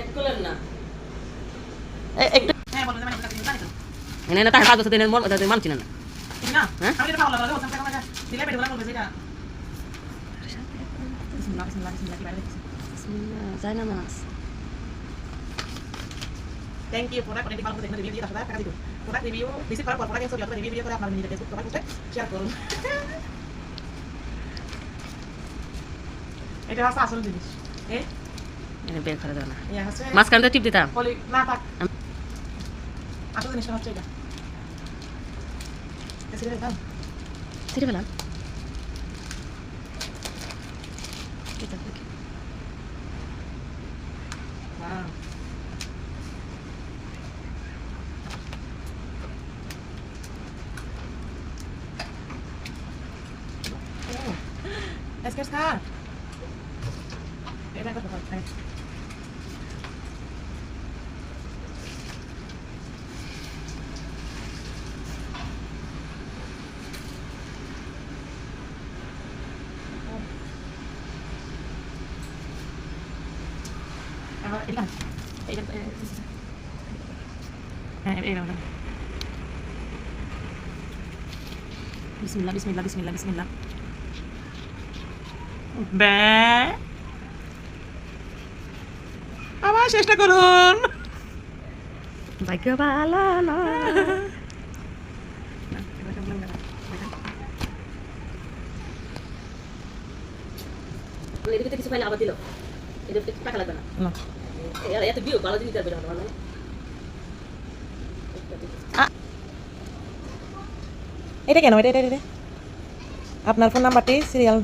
একটু এনে না তার কাজ আছে মন মানছি না হ্যাঁ যায় না মাছ থ্যাংক ইউ প্রোডাক্ট অনেক ভালো দেখুন রিভিউ দিয়ে 10,000 টাকা দিবেন প্রোডাক্ট রিভিউ ভিজিট করার পর প্রোডাক্ট ছবি অথবা রিভিউ করে আপনার নিজের ফেসবুক প্রোডাক্ট শেয়ার করুন এটা হচ্ছে আসল জিনিস এনে বের করে দাও না ইয়া হচ্ছে মাঝখানটা টিপ দিতাম বলি না থাক আসল জিনিসটা হচ্ছে এটা এসে দাও ছিড়ে ফেলাম wow Es que está. Era cosa para traer. Bismillah, bismillah, bismillah, bismillah. বে আবার চেষ্টা করুন ভাগ্য ভালো না এদিকে কিছু পাইলে আবার দিল এটা টাকা লাগবে না এত বিয়ে ভালো জিনিস দেবে ভালো এটা কেন এটা আপনার ফোন নাম্বারটি সিরিয়াল